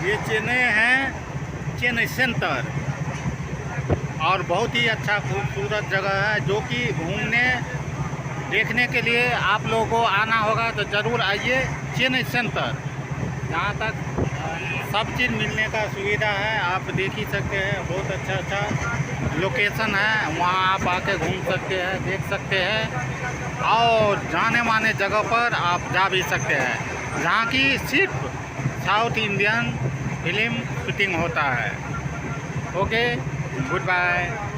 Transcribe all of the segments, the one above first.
ये चेन्नई है, चेन्नई सेंटर, और बहुत ही अच्छा खूबसूरत जगह है जो कि घूमने देखने के लिए आप लोगों को आना होगा तो ज़रूर आइए चेन्नई सेंटर। जहाँ तक सब चीज़ मिलने का सुविधा है, आप देख ही सकते हैं। बहुत अच्छा अच्छा लोकेशन है, वहाँ आप आके घूम सकते हैं, देख सकते हैं, और जाने माने जगह पर आप जा भी सकते हैं जहाँ की सिर्फ साउथ इंडियन फिल्म शूटिंग होता है। Okay, good bye.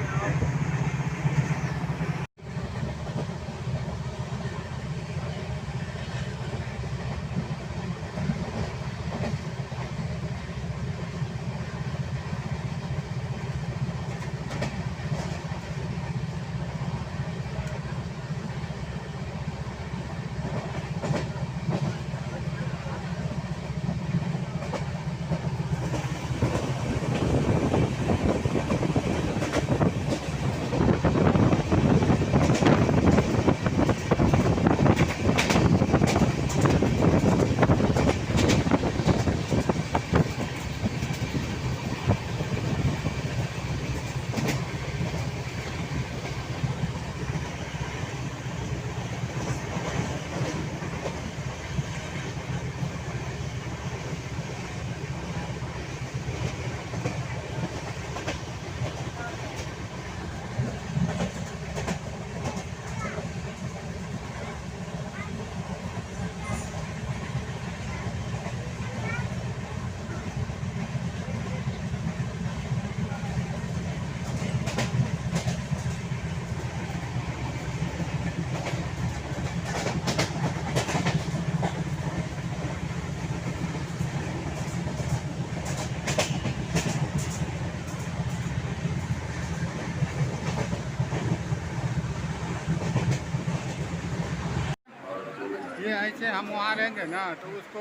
ये ऐसे हम वहाँ रहेंगे ना तो उसको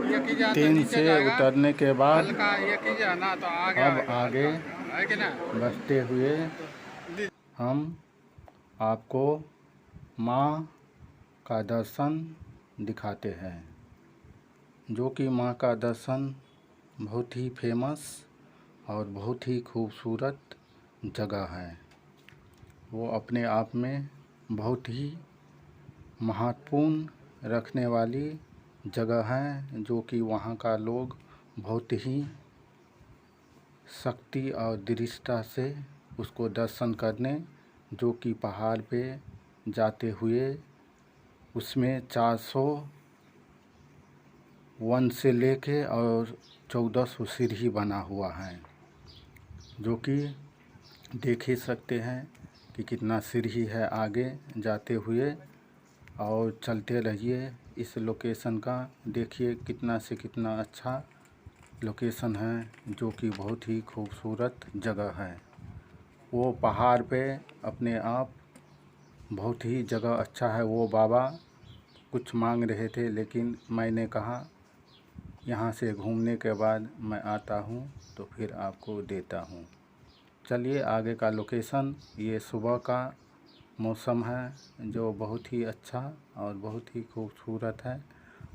ये कीजिए तो 3 नीचे से जाएगा, उतरने के बाद हल्का ये कीजिए ना तो आगे अब आएगा, आगे हल्का है कि ना। बढ़ते हुए हम आपको माँ का दर्शन दिखाते हैं, जो कि माँ का दर्शन बहुत ही फेमस और बहुत ही खूबसूरत जगह है। वो अपने आप में बहुत ही महत्वपूर्ण रखने वाली जगह है, जो कि वहाँ का लोग बहुत ही शक्ति और दृढ़ता से उसको दर्शन करने, जो कि पहाड़ पे जाते हुए उसमें 401 से लेके और 1400 सीढ़ी बना हुआ है, जो कि देख ही सकते हैं कि कितना सीढ़ी है आगे जाते हुए। और चलते रहिए, इस लोकेशन का देखिए कितना से कितना अच्छा लोकेशन है, जो कि बहुत ही खूबसूरत जगह है। वो पहाड़ पे अपने आप बहुत ही जगह अच्छा है। वो बाबा कुछ मांग रहे थे, लेकिन मैंने कहा यहाँ से घूमने के बाद मैं आता हूँ तो फिर आपको देता हूँ। चलिए आगे का लोकेशन, ये सुबह का मौसम है, जो बहुत ही अच्छा और बहुत ही खूबसूरत है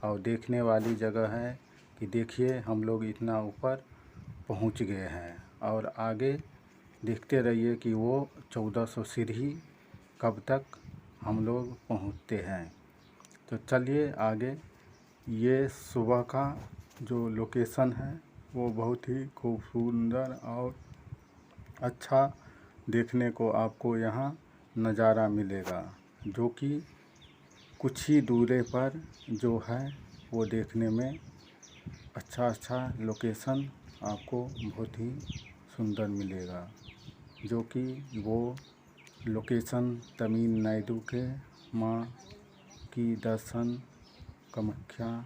और देखने वाली जगह है कि देखिए हम लोग इतना ऊपर पहुंच गए हैं। और आगे देखते रहिए कि वो 1400 सीढ़ी कब तक हम लोग पहुंचते हैं। तो चलिए आगे। ये सुबह का जो लोकेशन है वो बहुत ही खूबसूरत और अच्छा देखने को आपको यहाँ नज़ारा मिलेगा, जो कि कुछ ही दूरी पर जो है वो देखने में अच्छा लोकेशन आपको बहुत ही सुंदर मिलेगा, जो कि वो लोकेशन तमिलनाडु के माँ की दर्शन कामाख्या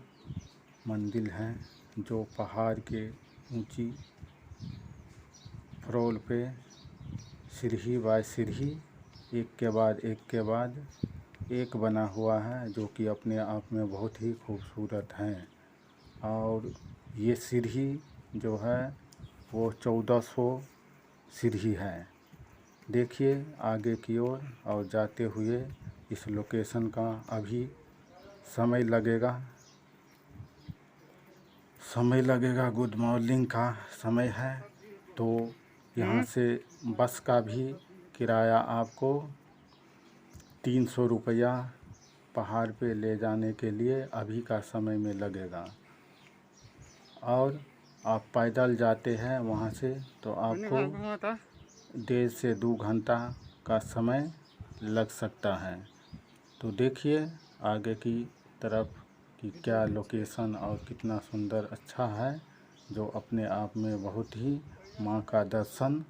मंदिर है, जो पहाड़ के ऊंची फ्लोर पे सीढ़ी बाय सीढ़ी एक के बाद एक बना हुआ है, जो कि अपने आप में बहुत ही खूबसूरत हैं। और ये सीढ़ी जो है वो 1400 सीढ़ी है। देखिए आगे की ओर और जाते हुए इस लोकेशन का अभी समय लगेगा समय लगेगा। गुड मॉर्निंग का समय है, तो यहाँ से बस का भी किराया आपको 300 रुपया पहाड़ पे ले जाने के लिए अभी का समय में लगेगा। और आप पैदल जाते हैं वहाँ से तो आपको 1.5 से 2 घंटा का समय लग सकता है। तो देखिए आगे की तरफ कि क्या लोकेशन और कितना सुंदर अच्छा है, जो अपने आप में बहुत ही माँ का दर्शन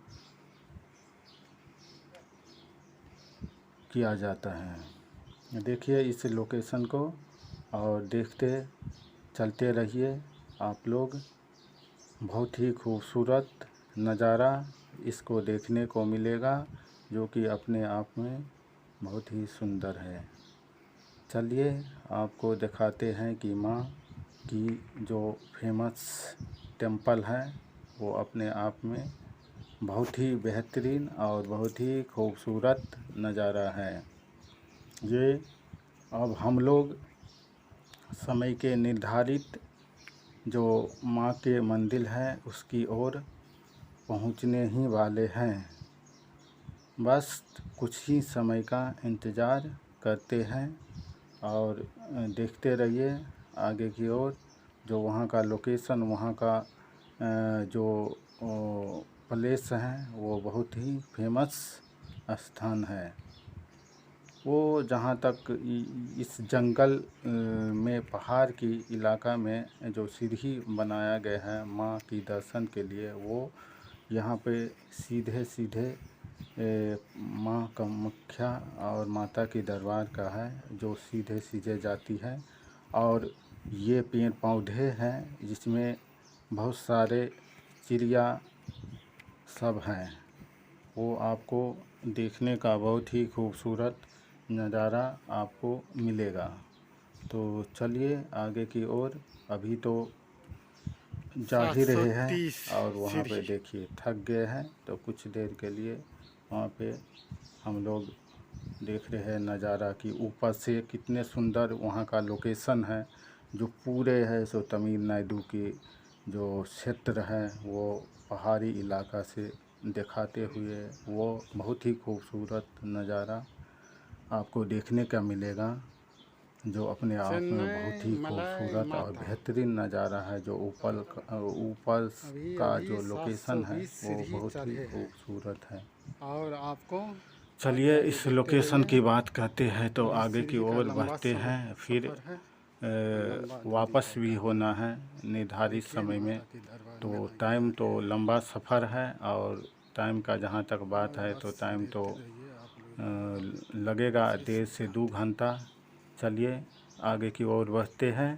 किया जाता है। देखिए इस लोकेशन को और देखते चलते रहिए आप लोग। बहुत ही खूबसूरत नज़ारा इसको देखने को मिलेगा, जो कि अपने आप में बहुत ही सुंदर है। चलिए आपको दिखाते हैं कि माँ की जो फेमस टेंपल है वो अपने आप में बहुत ही बेहतरीन और बहुत ही खूबसूरत नज़ारा है। ये अब हम लोग समय के निर्धारित जो माँ के मंदिर है उसकी ओर पहुँचने ही वाले हैं। बस कुछ ही समय का इंतज़ार करते हैं और देखते रहिए आगे की ओर। जो वहाँ का लोकेशन, वहाँ का जो प्लेस है वो बहुत ही फेमस स्थान है। वो जहाँ तक इस जंगल में पहाड़ की इलाका में जो सीढ़ी बनाया गया है माँ की दर्शन के लिए, वो यहाँ पे सीधे सीधे माँ कामाख्या और माता की दरबार का है, जो सीधे सीधे जाती है। और ये पेड़ पौधे हैं जिसमें बहुत सारे चिड़िया सब हैं, वो आपको देखने का बहुत ही खूबसूरत नज़ारा आपको मिलेगा। तो चलिए आगे की ओर। अभी तो जा ही रहे हैं और वहाँ पे देखिए थक गए हैं, तो कुछ देर के लिए वहाँ पे हम लोग देख रहे हैं नज़ारा कि ऊपर से कितने सुंदर वहाँ का लोकेशन है। जो पूरे है सो तमिलनाडु की जो क्षेत्र है वो पहाड़ी इलाका से दिखाते हुए वो बहुत ही खूबसूरत नज़ारा आपको देखने का मिलेगा, जो अपने आप में बहुत ही खूबसूरत और बेहतरीन नज़ारा है। जो ऊपर का जो लोकेशन है वो बहुत ही खूबसूरत है। और आपको चलिए इस लोकेशन की बात करते हैं तो आगे की ओर बढ़ते हैं। फिर वापस भी होना है निर्धारित समय में, तो टाइम तो लंबा सफ़र है। और टाइम का जहाँ तक बात है तो टाइम तो लगेगा 1.5 से 2 घंटा। चलिए आगे की ओर बढ़ते हैं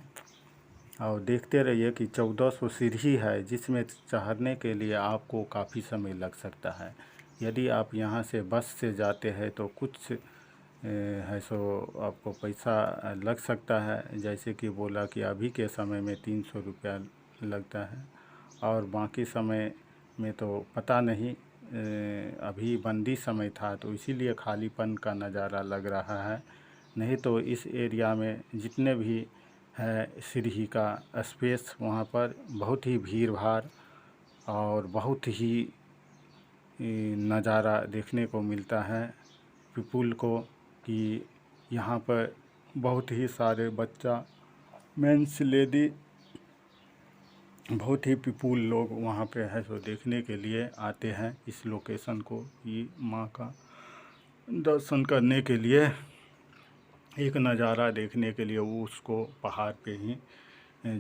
और देखते रहिए कि 1400 सीढ़ी है, जिसमें चढ़ने के लिए आपको काफ़ी समय लग सकता है। यदि आप यहाँ से बस से जाते हैं तो कुछ है सो आपको पैसा लग सकता है, जैसे कि बोला कि अभी के समय में 300 रुपया लगता है। और बाकी समय में तो पता नहीं, अभी बंदी समय था तो इसीलिए खालीपन का नज़ारा लग रहा है। नहीं तो इस एरिया में जितने भी है सीढ़ी का स्पेस, वहाँ पर बहुत ही भीड़ भाड़ और बहुत ही नज़ारा देखने को मिलता है पीपुल को, कि यहाँ पर बहुत ही सारे बच्चा, मेंस, लेडी, बहुत ही पीपुल लोग वहाँ पे है सो देखने के लिए आते हैं इस लोकेशन को। ये माँ का दर्शन करने के लिए, एक नज़ारा देखने के लिए वो उसको पहाड़ पे ही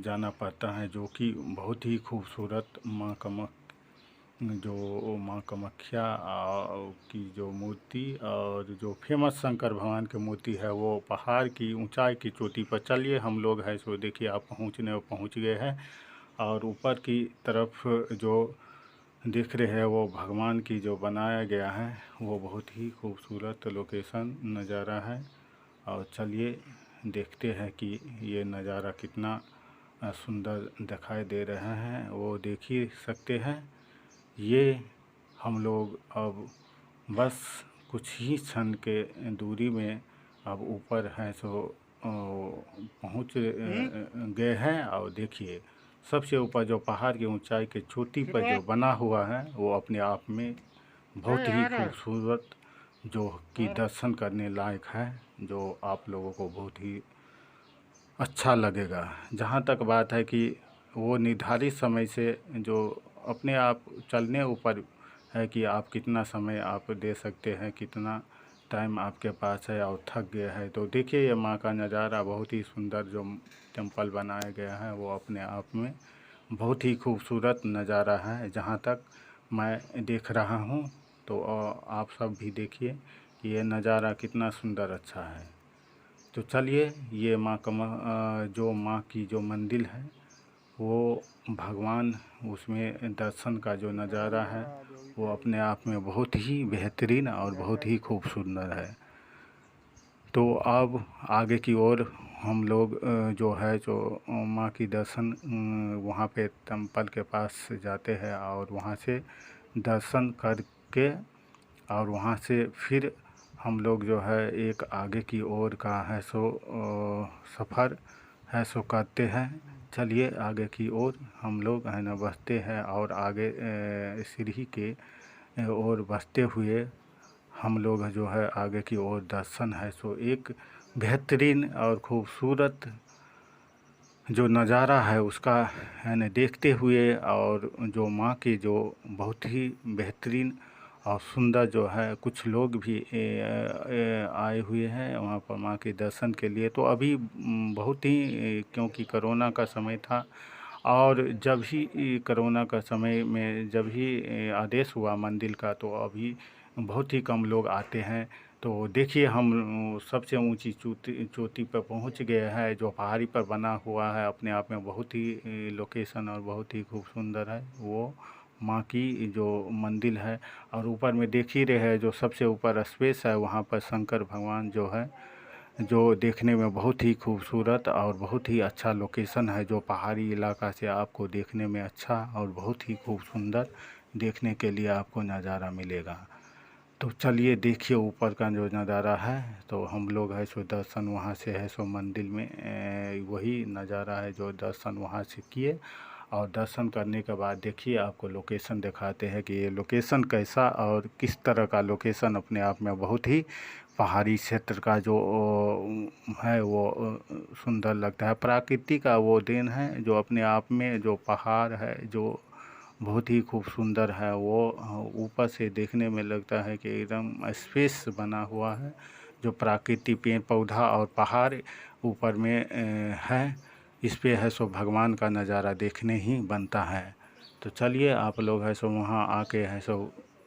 जाना पड़ता है, जो कि बहुत ही खूबसूरत माँ कामाख्या की जो मूर्ति और जो फेमस शंकर भगवान की मूर्ति है वो पहाड़ की ऊंचाई की चोटी पर। चलिए हम लोग है सो देखिए आप पहुंच गए हैं। और ऊपर की तरफ जो देख रहे हैं वो भगवान की जो बनाया गया है वो बहुत ही खूबसूरत लोकेशन नज़ारा है। और चलिए देखते हैं कि ये नज़ारा कितना सुंदर दिखाई दे रहा है, वो देख ही सकते हैं। ये हम लोग अब बस कुछ ही क्षण के दूरी में अब ऊपर हैं सो पहुंच गए हैं। और देखिए सबसे ऊपर जो पहाड़ की ऊंचाई की चोटी पर जो बना हुआ है वो अपने आप में बहुत ही खूबसूरत, जो कि दर्शन करने लायक है, जो आप लोगों को बहुत ही अच्छा लगेगा। जहाँ तक बात है कि वो निर्धारित समय से जो अपने आप चलने ऊपर है कि आप कितना समय आप दे सकते हैं, कितना टाइम आपके पास है और थक गया है। तो देखिए ये माँ का नज़ारा बहुत ही सुंदर जो टेम्पल बनाया गया है वो अपने आप में बहुत ही खूबसूरत नज़ारा है। जहाँ तक मैं देख रहा हूँ तो आप सब भी देखिए कि ये नज़ारा कितना सुंदर अच्छा है। तो चलिए ये जो माँ की जो मंदिर है वो भगवान, उसमें दर्शन का जो नज़ारा है वो अपने आप में बहुत ही बेहतरीन और बहुत ही खूब सुंदर है। तो अब आगे की ओर हम लोग जो है जो माँ की दर्शन वहाँ पे टेम्पल के पास जाते हैं और वहाँ से दर्शन करके और वहाँ से फिर हम लोग जो है एक आगे की ओर का है सो सफ़र है सो करते हैं। चलिए आगे की ओर हम लोग है ना बढ़ते हैं और आगे सीढ़ी के ओर बढ़ते हुए हम लोग जो है आगे की ओर दर्शन है सो एक बेहतरीन और खूबसूरत जो नज़ारा है उसका है न देखते हुए, और जो माँ की जो बहुत ही बेहतरीन और सुंदर जो है कुछ लोग भी आए हुए हैं वहाँ पर माँ के दर्शन के लिए। तो अभी बहुत ही क्योंकि कोरोना का समय था और जब ही कोरोना का समय में जब ही आदेश हुआ मंदिर का तो अभी बहुत ही कम लोग आते हैं। तो देखिए हम सबसे ऊंची चोटी पर पहुंच गए हैं जो पहाड़ी पर बना हुआ है, अपने आप में बहुत ही लोकेशन और बहुत ही खूब सुंदर है वो माँ की जो मंदिर है। और ऊपर में देख ही रहे हैं जो सबसे ऊपर स्पेस है वहाँ पर शंकर भगवान जो है, जो देखने में बहुत ही खूबसूरत और बहुत ही अच्छा लोकेशन है, जो पहाड़ी इलाका से आपको देखने में अच्छा और बहुत ही खूब सुंदर देखने के लिए आपको नज़ारा मिलेगा। तो चलिए देखिए ऊपर का जो नज़ारा है। तो हम लोग है सो दर्शन वहाँ से है सो मंदिर में वही नज़ारा है जो दर्शन वहाँ से किए, और दर्शन करने के बाद देखिए आपको लोकेशन दिखाते हैं कि ये लोकेशन कैसा और किस तरह का लोकेशन अपने आप में बहुत ही पहाड़ी क्षेत्र का जो है वो सुंदर लगता है। प्रकृति का वो देन है जो अपने आप में जो पहाड़ है जो बहुत ही खूब सुंदर है। वो ऊपर से देखने में लगता है कि एकदम स्पेस बना हुआ है, जो प्राकृतिक पेड़ पौधा और पहाड़ ऊपर में है। इस पे है सो भगवान का नज़ारा देखने ही बनता है। तो चलिए आप लोग है सो वहाँ आके है सो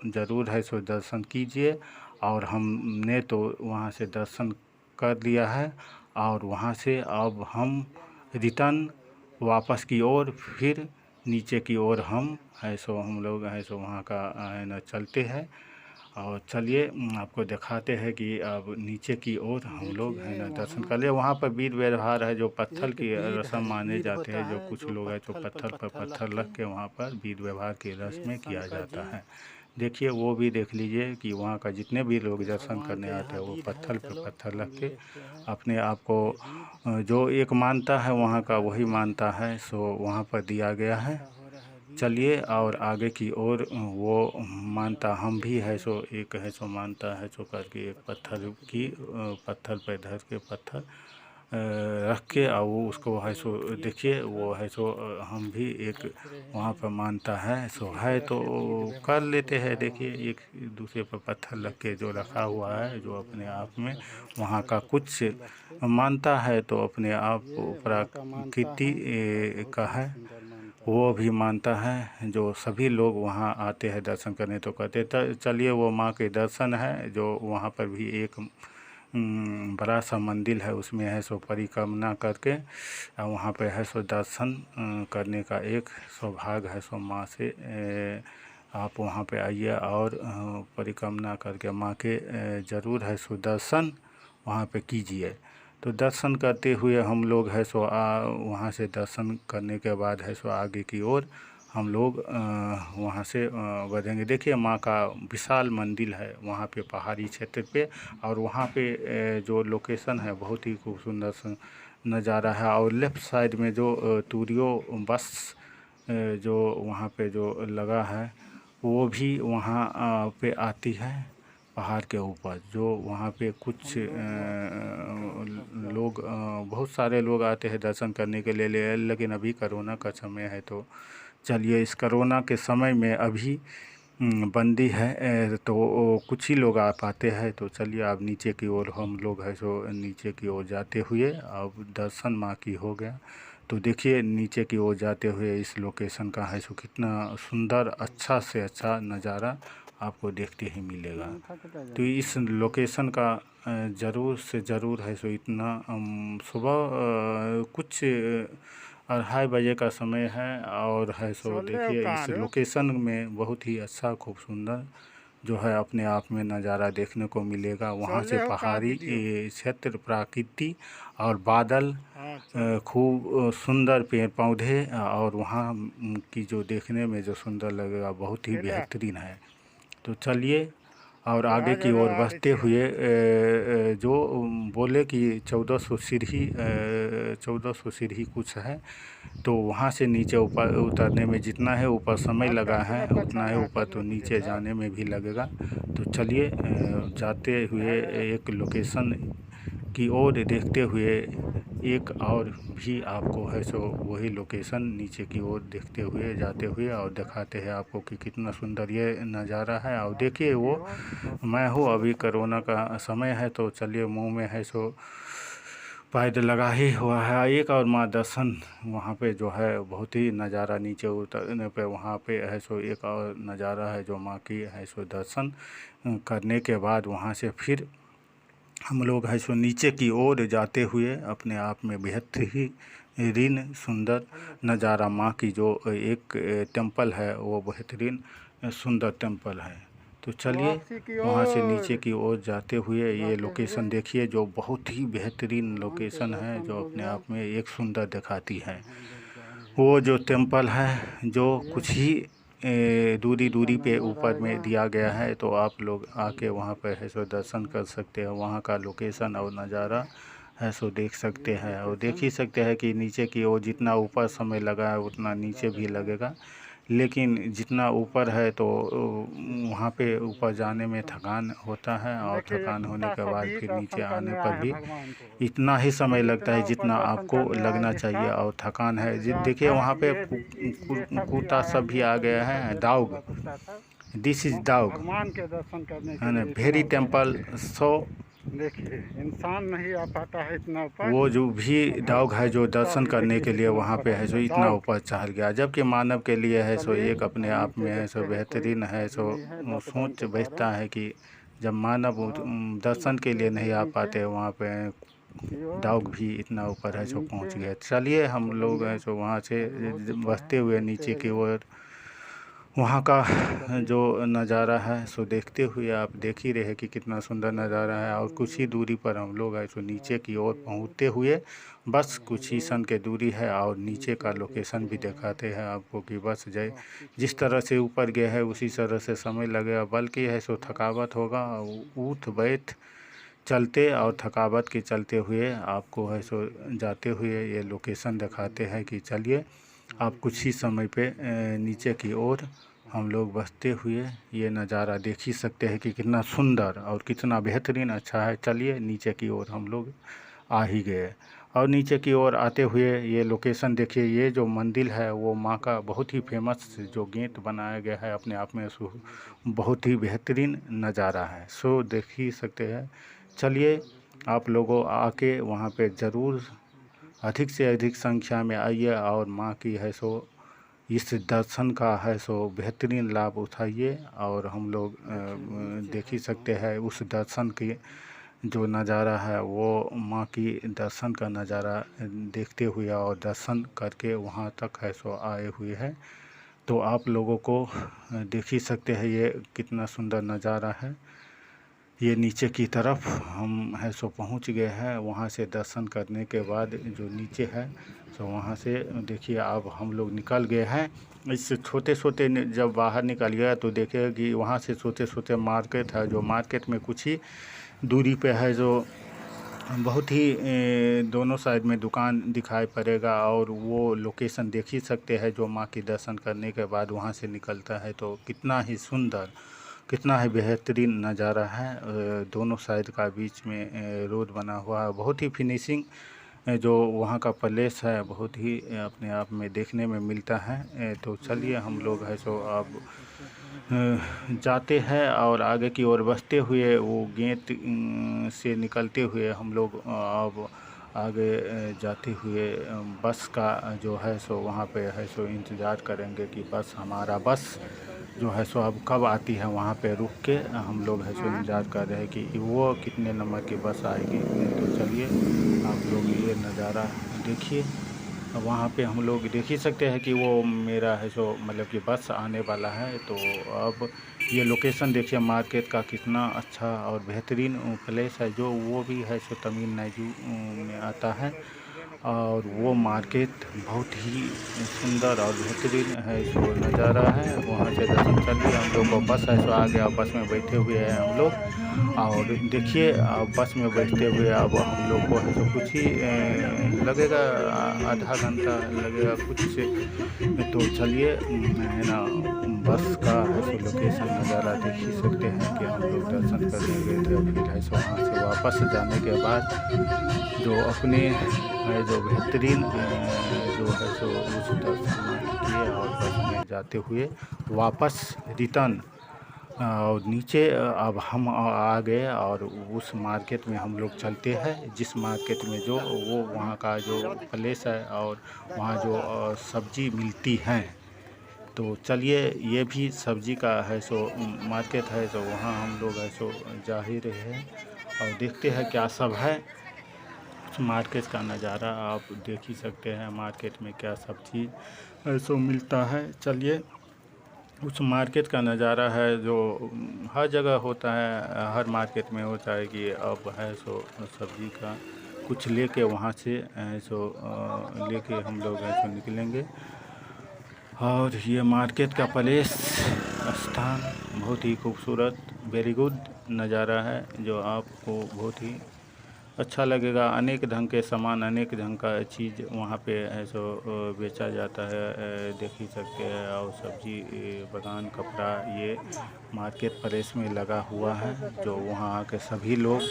ज़रूर है सो दर्शन कीजिए। और हमने तो वहाँ से दर्शन कर लिया है और वहाँ से अब हम रिटर्न वापस की ओर फिर नीचे की ओर हम है सो हम लोग है सो वहाँ का है ना चलते हैं। और चलिए आपको दिखाते हैं कि अब नीचे की ओर हम लोग है ना दर्शन कर लिए। वहाँ पर वीर व्यवहार है जो पत्थर की रस्म माने जाते हैं, जो कुछ लोग है जो पत्थर पर पत्थर रख के वहाँ पर वीर व्यवहार की रस्में किया जाता है। देखिए वो भी देख लीजिए कि वहाँ का जितने भी लोग दर्शन करने आते हैं वो पत्थर पे पत्थर रख के अपने आप को जो एक मानता है वहाँ का वही मानता है, सो वहाँ पर दिया गया है। चलिए और आगे की ओर वो मानता हम भी है सो एक है सो मानता है सो करके एक पत्थर पे धर के पत्थर रख के और वो उसको है सो देखिए वो है सो हम भी एक वहाँ पर मानता है सो है तो कर लेते हैं। देखिए एक दूसरे पर पत्थर रख के जो रखा हुआ है जो अपने आप में वहाँ का कुछ मानता है, तो अपने आप प्रकृति का है वो भी मानता है। जो सभी लोग वहाँ आते हैं दर्शन करने तो कहते चलिए वो माँ के दर्शन है जो वहाँ पर भी एक बड़ा सा मंदिर है उसमें है सो परिक्रमा करके वहाँ पे है सो दर्शन करने का एक सौभाग्य है सो माँ से आप वहाँ पे आइए और परिक्रमा करके माँ के ज़रूर है सो दर्शन वहाँ पे कीजिए। तो दर्शन करते हुए हम लोग है सो वहाँ से दर्शन करने के बाद है सो आगे की ओर हम लोग वहाँ से बढ़ेंगे। देखिए माँ का विशाल मंदिर है वहाँ पे पहाड़ी क्षेत्र पे, और वहाँ पे जो लोकेशन है बहुत ही खूब सुंदर नज़ारा है। और लेफ़्ट साइड में जो टूरियो बस जो वहाँ पे जो लगा है वो भी वहाँ पे आती है पहाड़ के ऊपर। जो वहाँ पे कुछ लोग बहुत सारे लोग आते हैं दर्शन करने के लिए, लेकिन अभी कोरोना का समय है तो चलिए इस कोरोना के समय में अभी बंदी है तो कुछ ही लोग आ पाते हैं। तो चलिए अब नीचे की ओर हम लोग है सो नीचे की ओर जाते हुए अब दर्शन माँ की हो गया। तो देखिए नीचे की ओर जाते हुए इस लोकेशन का है सो कितना सुंदर अच्छा से अच्छा नज़ारा आपको देखते ही मिलेगा। तो इस लोकेशन का ज़रूर से ज़रूर है सो इतना सुबह कुछ 2:30 बजे का समय है और है सो देखिए इस लोकेशन में बहुत ही अच्छा खूब सुंदर जो है अपने आप में नज़ारा देखने को मिलेगा। वहाँ से पहाड़ी क्षेत्र प्राकृति और बादल खूब सुंदर पेड़ पौधे और वहाँ की जो देखने में जो सुंदर लगेगा बहुत ही बेहतरीन है। तो चलिए और आगे की ओर बढ़ते हुए जो बोले कि 1400 सीढ़ी 1400 सीढ़ी कुछ है, तो वहाँ से नीचे ऊपर उतरने में जितना है ऊपर समय लगा है उतना है ऊपर तो नीचे जाने में भी लगेगा। तो चलिए जाते हुए एक लोकेशन की ओर देखते हुए एक और भी आपको है सो वही लोकेशन नीचे की ओर देखते हुए जाते हुए और दिखाते हैं आपको कि कितना सुंदर ये नज़ारा है। और देखिए वो मैं हूँ अभी कोरोना का समय है तो चलिए मुंह में है सो पैड लगा ही हुआ है। एक और माँ दर्शन वहाँ पे जो है बहुत ही नज़ारा नीचे उतरने पे वहाँ पे है सो एक और नज़ारा है जो माँ की है सो दर्शन करने के बाद वहाँ से फिर हम लोग है सो नीचे की ओर जाते हुए अपने आप में बेहतरीन सुंदर नज़ारा माँ की जो एक टेंपल है वो बेहतरीन सुंदर टेंपल है। तो चलिए वहाँ से नीचे की ओर जाते हुए ये लोकेशन देखिए जो बहुत ही बेहतरीन लोकेशन है जो अपने आप में एक सुंदर दिखाती है। वो जो टेंपल है जो कुछ ही दूरी पे ऊपर में दिया गया है, तो आप लोग आके वहाँ पे है सो दर्शन कर सकते हैं। वहाँ का लोकेशन और नज़ारा है सो देख सकते हैं और देख ही सकते हैं कि नीचे की ओर जितना ऊपर समय लगा है उतना नीचे भी लगेगा, लेकिन जितना ऊपर है तो वहाँ पे ऊपर जाने में थकान होता है और थकान होने के बाद फिर नीचे आने पर भी इतना ही समय लगता है जितना आपको लगना चाहिए। और थकान है देखिए वहाँ पे कुत्ता सब भी आ गया है, डॉग, दिस इज डॉग भगवान के दर्शन करने के है ना, लिए वेरी टेम्पल। सो देखिए इंसान नहीं आ पाता है इतना ऊपर। वो जो भी डॉग है जो दर्शन करने के लिए वहाँ पे है सो इतना ऊपर चढ़ गया, जबकि मानव के लिए है सो एक अपने आप में है सो बेहतरीन है। सो सोच बैठता है कि जब मानव दर्शन के लिए नहीं आ पाते वहाँ पे डॉग भी इतना ऊपर है सो पहुँच गए। चलिए हम लोग हैं सो वहाँ से बढ़ते हुए नीचे की ओर वहाँ का जो नज़ारा है सो देखते हुए आप देख ही रहे कि कितना सुंदर नज़ारा है। और कुछ ही दूरी पर हम लोग हैं सो नीचे की ओर पहुँचते हुए बस कुछ ही सन के दूरी है और नीचे का लोकेशन भी दिखाते हैं आपको कि बस जाए जिस तरह से ऊपर गए है उसी तरह से समय लगेगा, बल्कि है सो थकावट होगा। उठ बैठ चलते और थकावट के चलते हुए आपको है सो जाते हुए ये लोकेशन दिखाते हैं कि चलिए आप कुछ ही समय पे नीचे की ओर हम लोग बढ़ते हुए ये नज़ारा देख ही सकते हैं कि कितना सुंदर और कितना बेहतरीन अच्छा है। चलिए नीचे की ओर हम लोग आ ही गए और नीचे की ओर आते हुए ये लोकेशन देखिए, ये जो मंदिर है वो माँ का बहुत ही फेमस जो गेट बनाया गया है अपने आप में सो बहुत ही बेहतरीन नज़ारा है। सो देख ही सकते हैं। चलिए आप लोगों आके वहाँ पे ज़रूर अधिक से अधिक संख्या में आइए और माँ की है सो इस दर्शन का है सो बेहतरीन लाभ उठाइए। और हम लोग देख ही सकते हैं उस दर्शन की जो नज़ारा है वो माँ की दर्शन का नज़ारा देखते हुए और दर्शन करके वहाँ तक है सो आए हुए हैं। तो आप लोगों को देख ही सकते हैं ये कितना सुंदर नज़ारा है। ये नीचे की तरफ हम है सो पहुंच गए हैं। वहाँ से दर्शन करने के बाद जो नीचे है तो वहाँ से देखिए अब हम लोग निकल गए हैं। इस छोटे छोटे जब बाहर निकल गया तो देखिए कि वहाँ से छोटे छोटे मार्केट है, जो मार्केट में कुछ ही दूरी पे है, जो बहुत ही दोनों साइड में दुकान दिखाई पड़ेगा। और वो लोकेशन देख ही सकते हैं जो माँ की दर्शन करने के बाद वहाँ से निकलता है, तो कितना ही सुंदर, कितना ही बेहतरीन नज़ारा है। दोनों साइड का बीच में रोड बना हुआ है। बहुत ही फिनिशिंग जो वहाँ का प्लेस है बहुत ही अपने आप में देखने में मिलता है। तो चलिए हम लोग है सो अब जाते हैं और आगे की ओर बढ़ते हुए वो गेट से निकलते हुए हम लोग अब आगे जाते हुए बस का जो है सो वहाँ पे है सो इंतज़ार करेंगे कि बस हमारा बस जो है सो अब कब आती है। वहाँ पे रुक के हम लोग है सो इंतज़ार कर रहे हैं कि वो कितने नंबर की बस आएगी। तो चलिए आप लोग ये नज़ारा देखिए। वहाँ पे हम लोग देख ही सकते हैं कि वो मेरा है सो मतलब कि बस आने वाला है। तो अब ये लोकेशन देखिए मार्केट का, कितना अच्छा और बेहतरीन प्लेस है। जो वो भी है सो तमिलनाडु में आता है और वो मार्केट बहुत ही सुंदर और बेहतरीन है सो नज़ारा है। वहाँ से दर्शन चलिए हम लोग को बस है सो आ गया। बस में बैठे हुए हैं हम लोग और देखिए बस में बैठते हुए अब हम लोग को है सो कुछ ही लगेगा, आधा घंटा लगेगा कुछ से। तो चलिए है ना, बस का है सो लोकेशन नज़ारा देख ही सकते हैं कि हम लोग दर्शन करने गए थे। फिर है सो वहाँ से वापस जाने के बाद जो अपने है जो बेहतरीन जो है सो उस दर्शन किए और बस में जाते हुए वापस रिटर्न और नीचे अब हम आ गए और उस मार्केट में हम लोग चलते हैं, जिस मार्केट में जो वो वहाँ का जो प्लेस है और वहाँ जो सब्ज़ी मिलती हैं। तो चलिए ये भी सब्ज़ी का है सो मार्केट है, तो वहाँ हम लोग है सो जा ही रहे हैं और देखते हैं क्या सब है। उस मार्केट का नज़ारा आप देख ही सकते हैं, मार्केट में क्या सब चीज़ है सो मिलता है। चलिए उस मार्केट का नज़ारा है जो हर जगह होता है, हर मार्केट में होता है कि अब है सो सब्ज़ी का कुछ लेके वहाँ से है सो लेके हम लोग है सो निकलेंगे। और ये मार्केट का प्लेस स्थान बहुत ही खूबसूरत, वेरी गुड नज़ारा है जो आपको बहुत ही अच्छा लगेगा। अनेक ढंग के सामान, अनेक ढंग का चीज़ वहाँ पे है सो बेचा जाता है, देख ही सकते हैं। और सब्जी, बागान, कपड़ा, ये मार्केट प्लेस में लगा हुआ है जो वहाँ के सभी लोग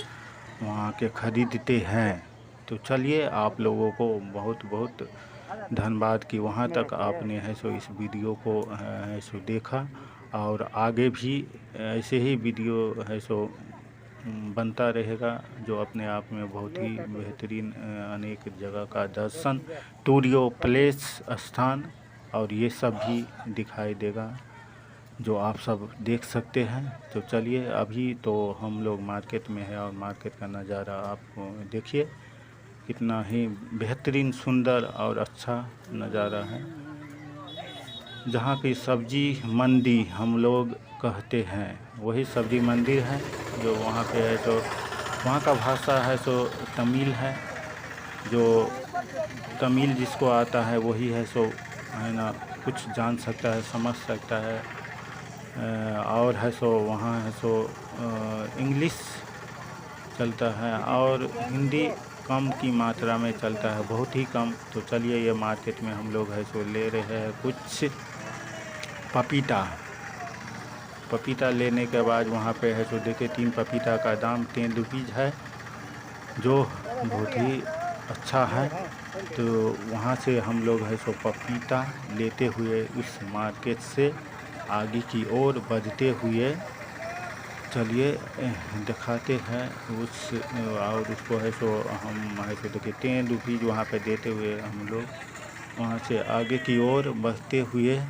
वहाँ के ख़रीदते हैं। तो चलिए आप लोगों को बहुत बहुत धन्यवाद कि वहाँ तक आपने है सो इस वीडियो को है सो देखा और आगे भी ऐसे ही वीडियो है सो बनता रहेगा जो अपने आप में बहुत ही बेहतरीन अनेक जगह का दर्शन, टूरियो प्लेस, स्थान और ये सब भी दिखाई देगा जो आप सब देख सकते हैं। तो चलिए अभी तो हम लोग मार्केट में है और मार्केट का नज़ारा आप देखिए, कितना ही बेहतरीन, सुंदर और अच्छा नज़ारा है। जहाँ की सब्जी मंडी हम लोग कहते हैं वही सब्जी मंदिर है जो वहाँ पे है। तो वहाँ का भाषा है सो तमिल है, जो तमिल जिसको आता है वही है सो है ना कुछ जान सकता है, समझ सकता है। और है सो वहाँ है सो इंग्लिश चलता है और हिंदी कम की मात्रा में चलता है, बहुत ही कम। तो चलिए ये मार्केट में हम लोग है सो ले रहे हैं कुछ पपीता लेने के बाद वहाँ पे है सो देखिए 3 पपीता का दाम 10 रुपीज़ है, जो बहुत ही अच्छा है। तो वहाँ से हम लोग है सो पपीता लेते हुए उस मार्केट से आगे की ओर बढ़ते हुए चलिए दिखाते हैं उस और उसको है सो हम है सो देखिए 10 रुपीज़ वहाँ पे देते हुए हम लोग वहाँ से आगे की ओर बढ़ते हुए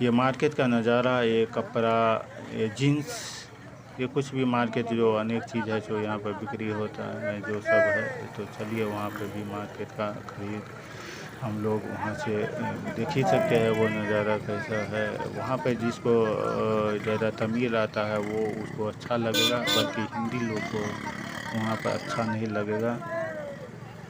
ये मार्केट का नज़ारा, ये कपड़ा, ये जीन्स, ये कुछ भी मार्केट जो अनेक चीज़ है जो यहाँ पर बिक्री होता है जो सब है। तो चलिए वहाँ पे भी मार्केट का खरीद हम लोग वहाँ से देख ही सकते हैं वो नज़ारा कैसा है। वहाँ पे जिसको ज़्यादा तमिल आता है वो उसको अच्छा लगेगा, बल्कि हिंदी लोग को वहाँ पर अच्छा नहीं लगेगा।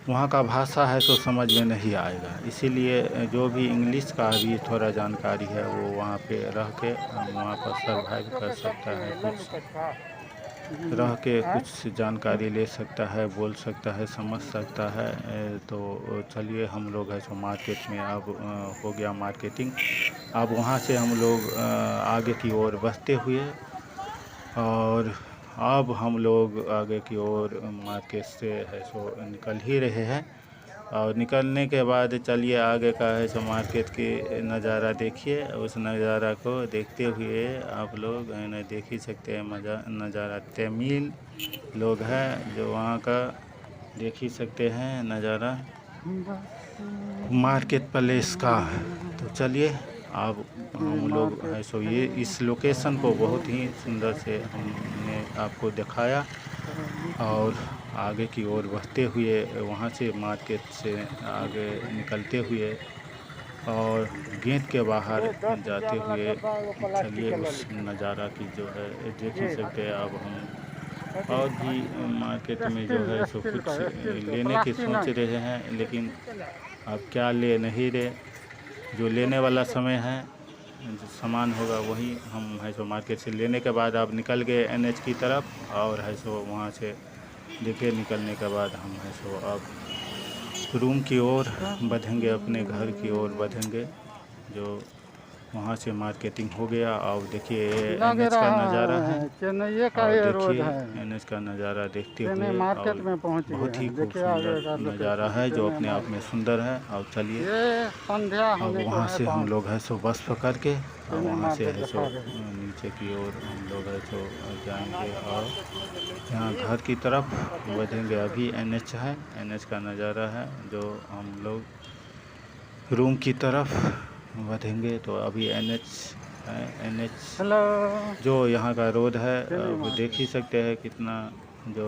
वहाँ का भाषा है सो समझ में नहीं आएगा। इसीलिए जो भी इंग्लिश का भी थोड़ा जानकारी है वो वहाँ पे रह के वहाँ पर सर्वाइव कर सकता है, कुछ रह के कुछ जानकारी ले सकता है, बोल सकता है, समझ सकता है। तो चलिए हम लोग है सो मार्केट में अब हो गया मार्केटिंग। अब वहाँ से हम लोग आगे की ओर बढ़ते हुए, और अब हम लोग आगे की ओर मार्केट से है सो निकल ही रहे हैं। और निकलने के बाद चलिए आगे का है सो मार्केट के नज़ारा देखिए। उस नज़ारा को देखते हुए आप लोग है ना देख ही सकते हैं नज़ारा। तमिल लोग हैं जो वहाँ का देख ही सकते हैं नज़ारा मार्केट प्लेस का। तो चलिए अब हम लोग है सो ये इस लोकेशन को बहुत ही सुंदर से हमने आपको दिखाया, और आगे की ओर बढ़ते हुए वहाँ से मार्केट से आगे निकलते हुए और गेट के बाहर जाते हुए चलिए उस नज़ारा की जो है देख ही सकते हैं। अब हम और भी मार्केट में जो है सो कुछ लेने की सोच रहे हैं, लेकिन अब क्या ले नहीं रहे। जो लेने वाला समय है, जो सामान होगा वही हम है सो मार्केट से लेने के बाद अब निकल गए NH की तरफ, और है सो वहाँ से देखिए निकलने के बाद हम है सो अब रूम की ओर बढ़ेंगे, अपने घर की ओर बढ़ेंगे। जो वहाँ से मार्केटिंग हो गया। और देखिए NH का नज़ारा है, चेन्नई का और ये रोड देखिए है। NH का नज़ारा देखते चेन्नई हुए, मार्केट और में पहुंच गए बहुत ही हैं। खूब देखिए आगे का सुंदर नज़ारा लोकेशन है जो चेन्नई अपने आप में मार्केट। सुंदर है। और चलिए ये संध्या अब होने को वहाँ है से हम पहुंच। लोग है सो बस पकड़ के और चेन्नई वहाँ से मार्केट है सो दिखा रहे हैं। नीचे की ओर हम लोग है सो जाएंगे और यहाँ घर की तरफ बढ़ेंगे। अभी NH है, NH का नज़ारा है जो हम लोग रूम की तरफ बढ़ेंगे। तो अभी NH है। NH हेलो जो यहाँ का रोड है, चेन्नई अब देख मार्केट। ही सकते हैं कितना जो